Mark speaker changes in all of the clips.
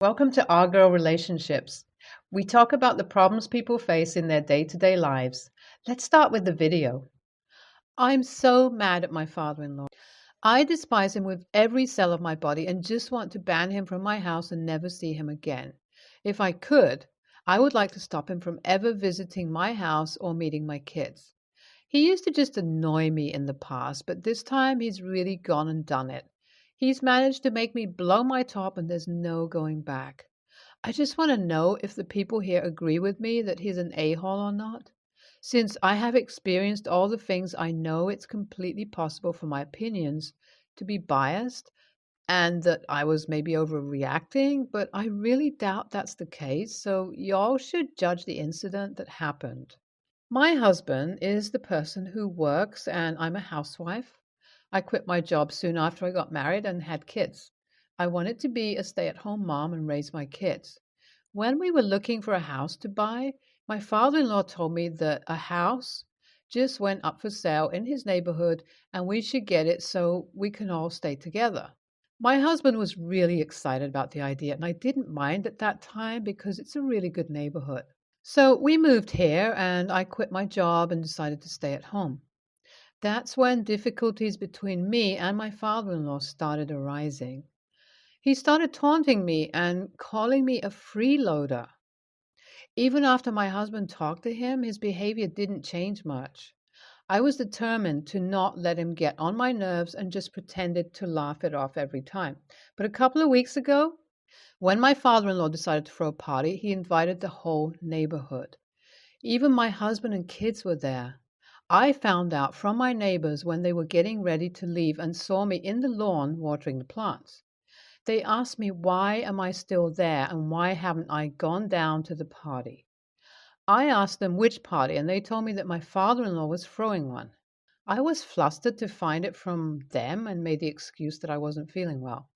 Speaker 1: Welcome to Our Girl Relationships. We talk about the problems people face in their day to day lives. Let's start with the video. I'm so mad at my father in law. I despise him with every cell of my body and just want to ban him from my house and never see him again. If I could, I would like to stop him from ever visiting my house or meeting my kids. He used to just annoy me in the past, but this time he's really gone and done it. He's managed to make me blow my top and there's no going back. I just want to know if the people here agree with me that he's an a-hole or not. Since I have experienced all the things, I know it's completely possible for my opinions to be biased and that I was maybe overreacting, but I really doubt that's the case, so y'all should judge the incident that happened. My husband is the person who works, and I'm a housewife. I quit my job soon after I got married and had kids. I wanted to be a stay at home mom and raise my kids. When we were looking for a house to buy, my father in law told me that a house just went up for sale in his neighborhood and we should get it so we can all stay together. My husband was really excited about the idea, and I didn't mind at that time because it's a really good neighborhood. So we moved here, and I quit my job and decided to stay at home. That's when difficulties between me and my father in law started arising. He started taunting me and calling me a freeloader. Even after my husband talked to him, his behavior didn't change much. I was determined to not let him get on my nerves and just pretended to laugh it off every time. But a couple of weeks ago, when my father in law decided to throw a party, he invited the whole neighborhood. Even my husband and kids were there. I found out from my neighbors when they were getting ready to leave and saw me in the lawn watering the plants. They asked me why am I still there and why haven't I gone down to the party. I asked them which party and they told me that my father-in-law was throwing one. I was flustered to find it from them and made the excuse that I wasn't feeling well.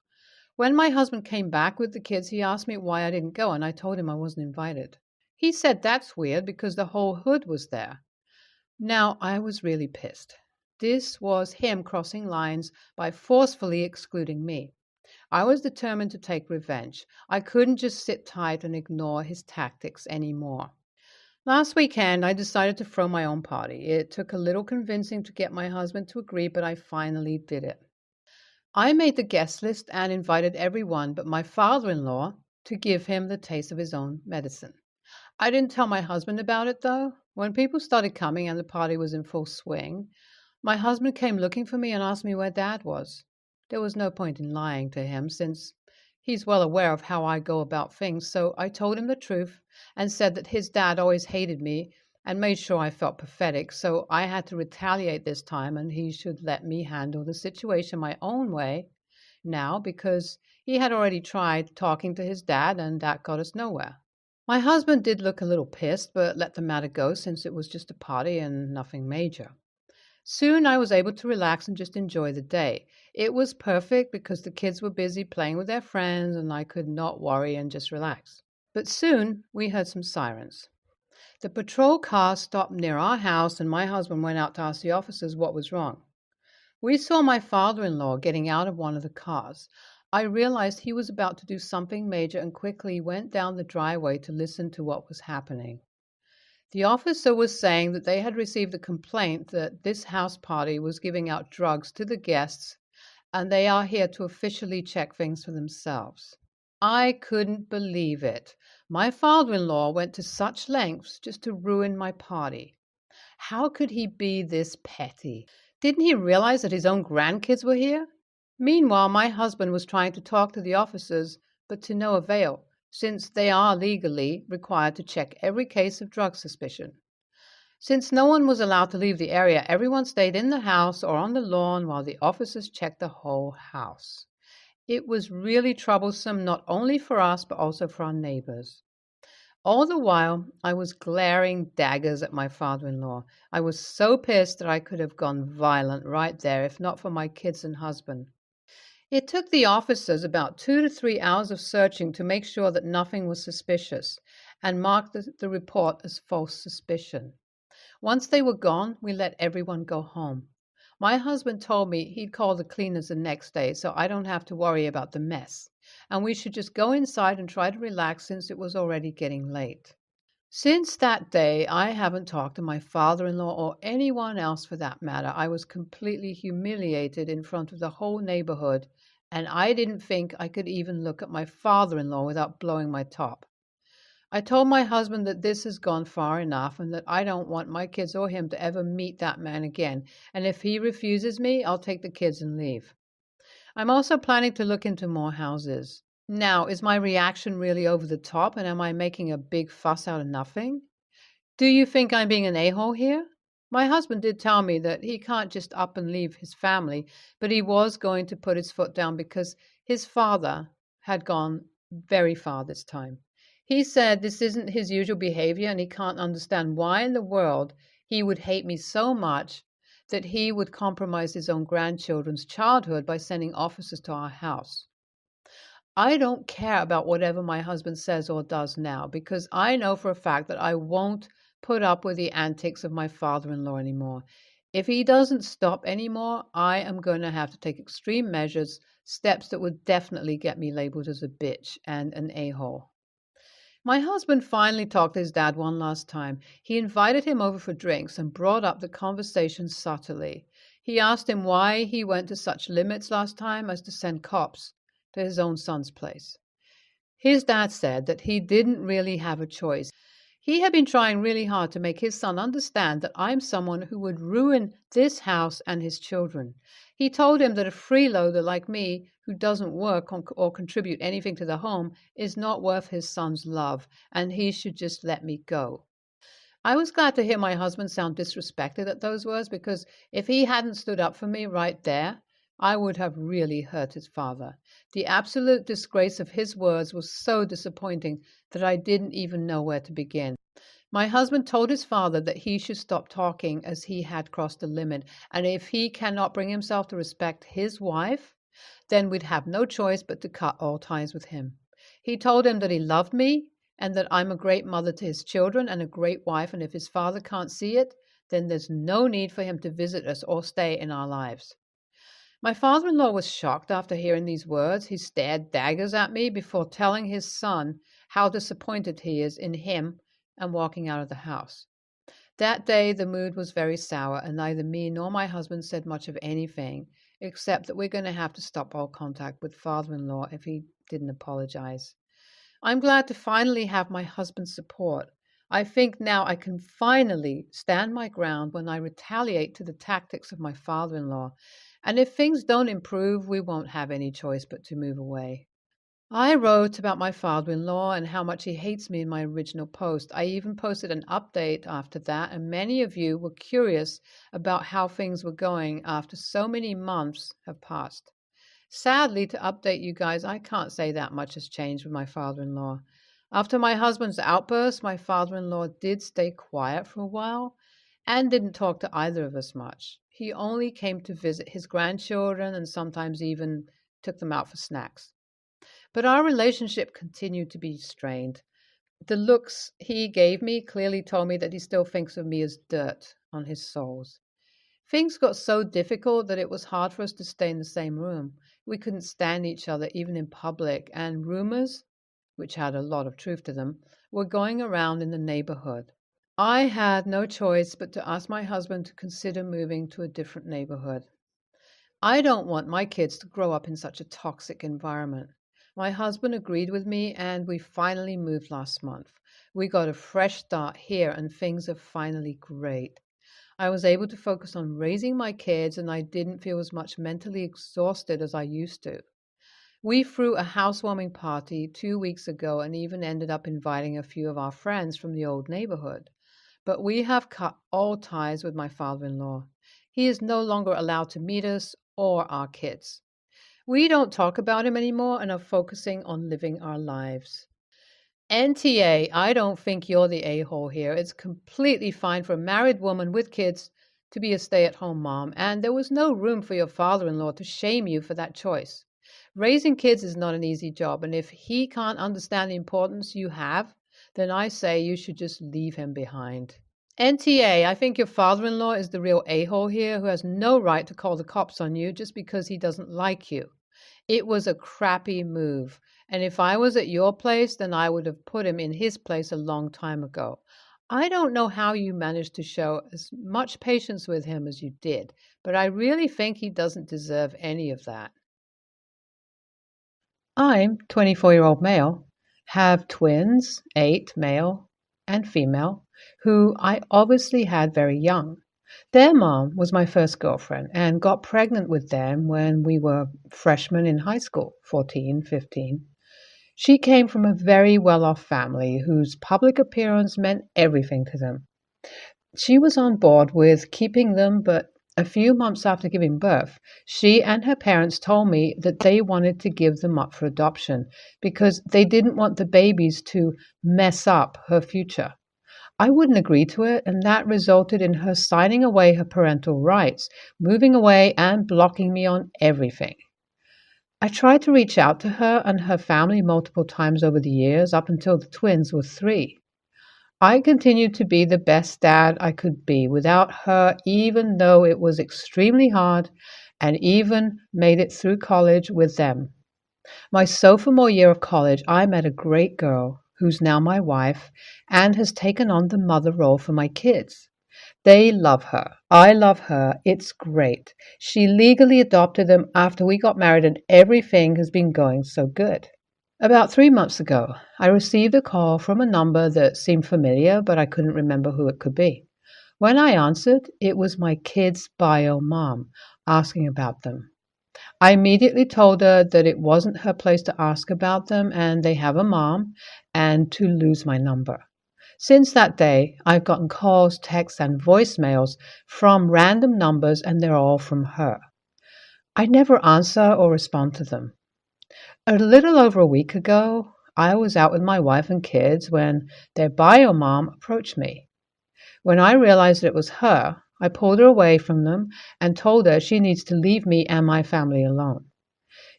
Speaker 1: When my husband came back with the kids, he asked me why I didn't go and I told him I wasn't invited. He said that's weird because the whole hood was there. Now, I was really pissed. This was him crossing lines by forcefully excluding me. I was determined to take revenge. I couldn't just sit tight and ignore his tactics anymore. Last weekend, I decided to throw my own party. It took a little convincing to get my husband to agree, but I finally did it. I made the guest list and invited everyone but my father-in-law to give him the taste of his own medicine. I didn't tell my husband about it, though. When people started coming and the party was in full swing, my husband came looking for me and asked me where Dad was. There was no point in lying to him since he's well aware of how I go about things, so I told him the truth and said that his dad always hated me and made sure I felt pathetic, so I had to retaliate this time and he should let me handle the situation my own way now because he had already tried talking to his dad and that got us nowhere. My husband did look a little pissed, but let the matter go since it was just a party and nothing major. Soon I was able to relax and just enjoy the day. It was perfect because the kids were busy playing with their friends and I could not worry and just relax. But soon we heard some sirens. The patrol car stopped near our house and my husband went out to ask the officers what was wrong. We saw my father-in-law getting out of one of the cars. I realized he was about to do something major and quickly went down the driveway to listen to what was happening. The officer was saying that they had received a complaint that this house party was giving out drugs to the guests and they are here to officially check things for themselves. I couldn't believe it. My father-in-law went to such lengths just to ruin my party. How could he be this petty? Didn't he realize that his own grandkids were here? Meanwhile, my husband was trying to talk to the officers, but to no avail, since they are legally required to check every case of drug suspicion. Since no one was allowed to leave the area, everyone stayed in the house or on the lawn while the officers checked the whole house. It was really troublesome not only for us, but also for our neighbors. All the while, I was glaring daggers at my father-in-law. I was so pissed that I could have gone violent right there if not for my kids and husband. It took the officers about 2 to 3 hours of searching to make sure that nothing was suspicious and marked the report as false suspicion. Once they were gone, we let everyone go home. My husband told me he'd call the cleaners the next day so I don't have to worry about the mess, and we should just go inside and try to relax since it was already getting late. Since that day, I haven't talked to my father in law or anyone else for that matter. I was completely humiliated in front of the whole neighborhood, and I didn't think I could even look at my father in law without blowing my top. I told my husband that this has gone far enough and that I don't want my kids or him to ever meet that man again, and if he refuses me, I'll take the kids and leave. I'm also planning to look into more houses. Now, is my reaction really over the top and am I making a big fuss out of nothing? Do you think I'm being an a-hole here? My husband did tell me that he can't just up and leave his family, but he was going to put his foot down because his father had gone very far this time. He said this isn't his usual behavior and he can't understand why in the world he would hate me so much that he would compromise his own grandchildren's childhood by sending officers to our house. I don't care about whatever my husband says or does now because I know for a fact that I won't put up with the antics of my father in law anymore. If he doesn't stop anymore, I am going to have to take extreme measures, steps that would definitely get me labeled as a bitch and an a hole. My husband finally talked to his dad one last time. He invited him over for drinks and brought up the conversation subtly. He asked him why he went to such limits last time as to send cops to his own son's place. His dad said that he didn't really have a choice. He had been trying really hard to make his son understand that I'm someone who would ruin this house and his children. He told him that a freeloader like me, who doesn't work or contribute anything to the home, is not worth his son's love, and he should just let me go. I was glad to hear my husband sound disrespected at those words because if he hadn't stood up for me right there, I would have really hurt his father. The absolute disgrace of his words was so disappointing that I didn't even know where to begin. My husband told his father that he should stop talking as he had crossed the limit, and if he cannot bring himself to respect his wife, then we'd have no choice but to cut all ties with him. He told him that he loved me and that I'm a great mother to his children and a great wife, and if his father can't see it, then there's no need for him to visit us or stay in our lives. My father in law was shocked after hearing these words. He stared daggers at me before telling his son how disappointed he is in him and walking out of the house. That day, the mood was very sour, and neither me nor my husband said much of anything, except that we're going to have to stop all contact with father in law if he didn't apologize. I'm glad to finally have my husband's support. I think now I can finally stand my ground when I retaliate to the tactics of my father in law. And if things don't improve, we won't have any choice but to move away. I wrote about my father in law and how much he hates me in my original post. I even posted an update after that, and many of you were curious about how things were going after so many months have passed. Sadly, to update you guys, I can't say that much has changed with my father in law. After my husband's outburst, my father in law did stay quiet for a while and didn't talk to either of us much. He only came to visit his grandchildren and sometimes even took them out for snacks. But our relationship continued to be strained. The looks he gave me clearly told me that he still thinks of me as dirt on his soles. Things got so difficult that it was hard for us to stay in the same room. We couldn't stand each other even in public, and rumors, which had a lot of truth to them, were going around in the neighborhood. I had no choice but to ask my husband to consider moving to a different neighborhood. I don't want my kids to grow up in such a toxic environment. My husband agreed with me, and we finally moved last month. We got a fresh start here, and things are finally great. I was able to focus on raising my kids, and I didn't feel as much mentally exhausted as I used to. We threw a housewarming party 2 weeks ago and even ended up inviting a few of our friends from the old neighborhood. But we have cut all ties with my father in law. He is no longer allowed to meet us or our kids. We don't talk about him anymore and are focusing on living our lives. NTA, I don't think you're the a-hole here. It's completely fine for a married woman with kids to be a stay-at-home mom, and there was no room for your father-in-law to shame you for that choice. Raising kids is not an easy job, and if he can't understand the importance you have, then I say you should just leave him behind. NTA, I think your father in law is the real a hole here who has no right to call the cops on you just because he doesn't like you. It was a crappy move. And if I was at your place, then I would have put him in his place a long time ago. I don't know how you managed to show as much patience with him as you did, but I really think he doesn't deserve any of that. I'm 24-year-old male, have twins, 8 male and female, who I obviously had very young. Their mom was my first girlfriend and got pregnant with them when we were freshmen in high school, 14, 15. She came from a very well-off family whose public appearance meant everything to them. She was on board with keeping them, but a few months after giving birth, she and her parents told me that they wanted to give them up for adoption because they didn't want the babies to mess up her future. I wouldn't agree to it, and that resulted in her signing away her parental rights, moving away, and blocking me on everything. I tried to reach out to her and her family multiple times over the years, up until the twins were 3. I continued to be the best dad I could be without her, even though it was extremely hard, and even made it through college with them. My sophomore year of college, I met a great girl who's now my wife and has taken on the mother role for my kids. They love her. I love her. It's great. She legally adopted them after we got married, and everything has been going so good. About 3 months ago, I received a call from a number that seemed familiar, but I couldn't remember who it could be. When I answered, it was my kids' bio mom asking about them. I immediately told her that it wasn't her place to ask about them and they have a mom, and to lose my number. Since that day, I've gotten calls, texts, and voicemails from random numbers, and they're all from her. I never answer or respond to them. A little over a week ago, I was out with my wife and kids when their bio mom approached me. When I realized it was her, I pulled her away from them and told her she needs to leave me and my family alone.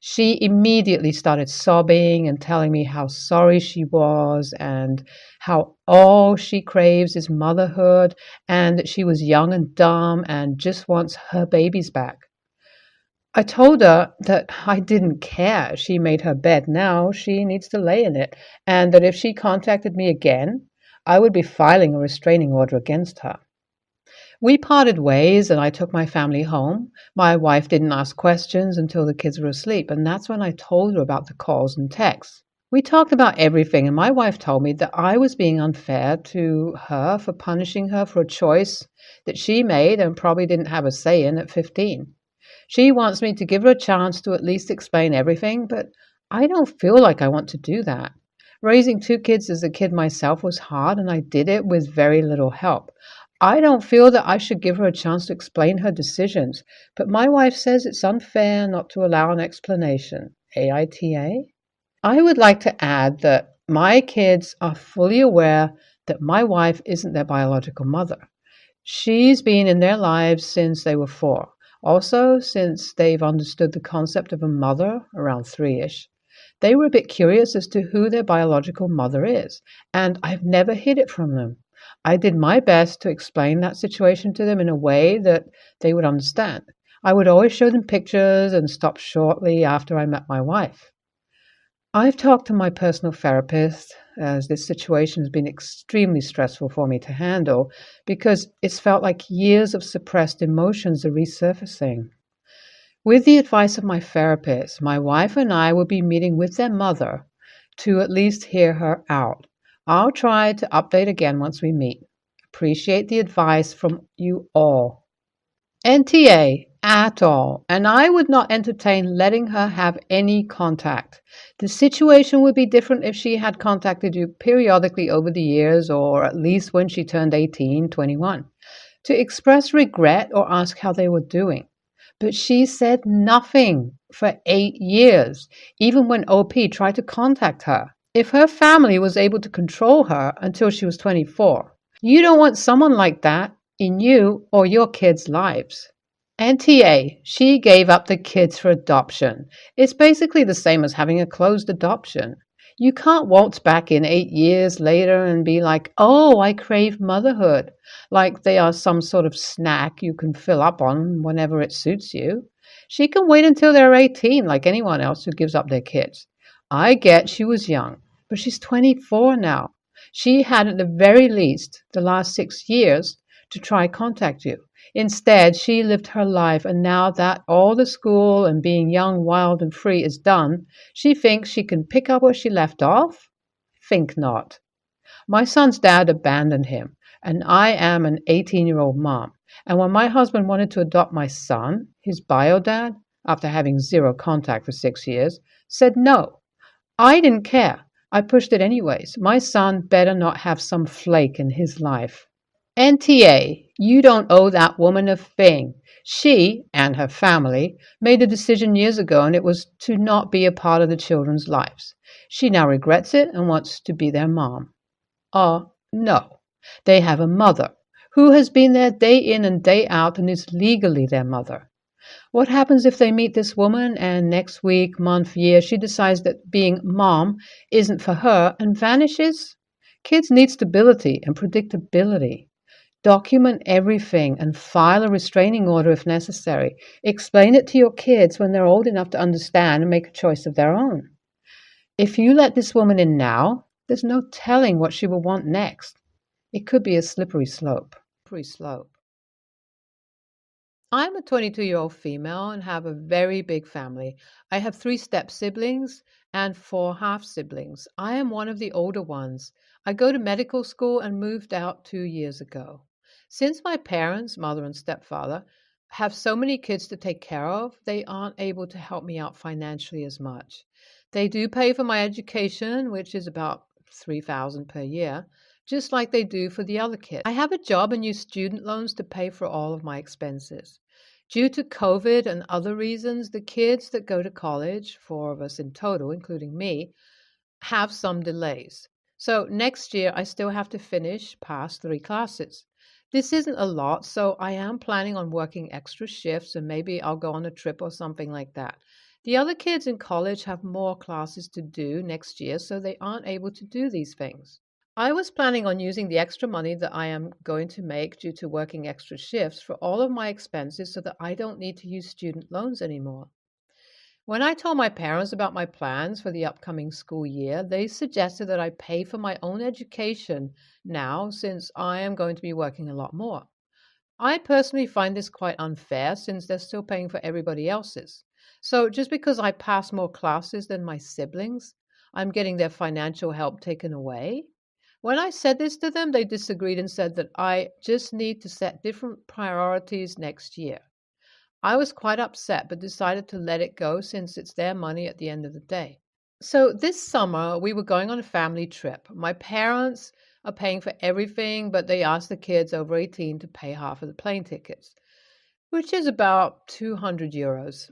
Speaker 1: She immediately started sobbing and telling me how sorry she was and how all she craves is motherhood and that she was young and dumb and just wants her babies back. I told her that I didn't care. She made her bed now, she needs to lay in it, and that if she contacted me again, I would be filing a restraining order against her. We parted ways and I took my family home. My wife didn't ask questions until the kids were asleep, and that's when I told her about the calls and texts. We talked about everything, and my wife told me that I was being unfair to her for punishing her for a choice that she made and probably didn't have a say in at 15. She wants me to give her a chance to at least explain everything, but I don't feel like I want to do that. Raising 2 kids as a kid myself was hard, and I did it with very little help. I don't feel that I should give her a chance to explain her decisions, but my wife says it's unfair not to allow an explanation. AITA? I would like to add that my kids are fully aware that my wife isn't their biological mother. She's been in their lives since they were 4. Also, since they've understood the concept of a mother around 3-ish, they were a bit curious as to who their biological mother is, and I've never hid it from them. I did my best to explain that situation to them in a way that they would understand. I would always show them pictures and stop shortly after I met my wife. I've talked to my personal therapist, as this situation has been extremely stressful for me to handle because it's felt like years of suppressed emotions are resurfacing. With the advice of my therapist, my wife and I will be meeting with their mother to at least hear her out. I'll try to update again once we meet. Appreciate the advice from you all. NTA at all, and I would not entertain letting her have any contact. The situation would be different if she had contacted you periodically over the years, or at least when she turned 18, 21, to express regret or ask how they were doing. But she said nothing for 8 years, even when OP tried to contact her. If her family was able to control her until she was 24, you don't want someone like that in you or your kids' lives. NTA, she gave up the kids for adoption. It's basically the same as having a closed adoption. You can't waltz back in 8 years later and be like, oh, I crave motherhood, like they are some sort of snack you can fill up on whenever it suits you. She can wait until they're 18, like anyone else who gives up their kids. I get she was young, but she's 24 now. She had, at the very least, the last 6 years to try contact you. Instead, she lived her life, and now that all the school and being young, wild, and free is done, she thinks she can pick up where she left off? Think not. My son's dad abandoned him, and I am an 18-year-old mom. And when my husband wanted to adopt my son, his bio dad, after having zero contact for 6 years, said no. I didn't care. I pushed it anyways. My son better not have some flake in his life. NTA, you don't owe that woman a thing. She and her family made a decision years ago, and it was to not be a part of the children's lives. She now regrets it and wants to be their mom. No. They have a mother who has been there day in and day out and is legally their mother. What happens if they meet this woman and next week, month, year, she decides that being mom isn't for her and vanishes? Kids need stability and predictability. Document everything and file a restraining order if necessary. Explain it to your kids when they're old enough to understand and make a choice of their own. If you let this woman in now, there's no telling what she will want next. It could be a slippery slope. I'm a 22-year-old female and have a very big family. I have 3 step siblings and 4 half siblings. I am one of the older ones. I go to medical school and moved out 2 years ago. Since my parents, mother and stepfather, have so many kids to take care of, they aren't able to help me out financially as much. They do pay for my education, which is about $3,000 per year, just like they do for the other kids. I have a job and use student loans to pay for all of my expenses. Due to COVID and other reasons, the kids that go to college, 4 of us in total, including me, have some delays. So next year, I still have to pass 3 classes. This isn't a lot, so I am planning on working extra shifts and maybe I'll go on a trip or something like that. The other kids in college have more classes to do next year, so they aren't able to do these things. I was planning on using the extra money that I am going to make due to working extra shifts for all of my expenses so that I don't need to use student loans anymore. When I told my parents about my plans for the upcoming school year, they suggested that I pay for my own education now since I am going to be working a lot more. I personally find this quite unfair since they're still paying for everybody else's. So just because I pass more classes than my siblings, I'm getting their financial help taken away? When I said this to them, they disagreed and said that I just need to set different priorities next year. I was quite upset, but decided to let it go since it's their money at the end of the day. So this summer, we were going on a family trip. My parents are paying for everything, but they asked the kids over 18 to pay half of the plane tickets, which is about 200 euros.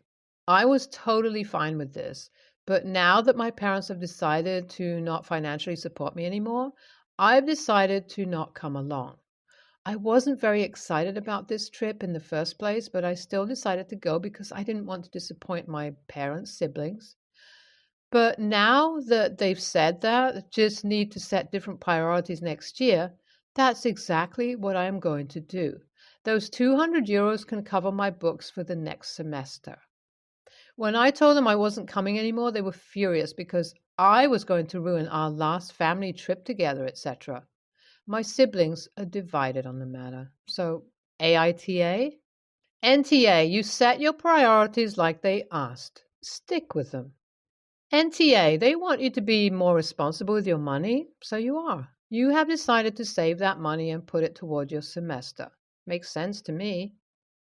Speaker 1: I was totally fine with this, but now that my parents have decided to not financially support me anymore, I've decided to not come along. I wasn't very excited about this trip in the first place, but I still decided to go because I didn't want to disappoint my parents' siblings. But now that they've said that, just need to set different priorities next year, that's exactly what I am going to do. Those 200 euros can cover my books for the next semester. When I told them I wasn't coming anymore, they were furious because I was going to ruin our last family trip together, etc. My siblings are divided on the matter. So, AITA? NTA, you set your priorities like they asked. Stick with them. NTA, they want you to be more responsible with your money, so you are. You have decided to save that money and put it toward your semester. Makes sense to me.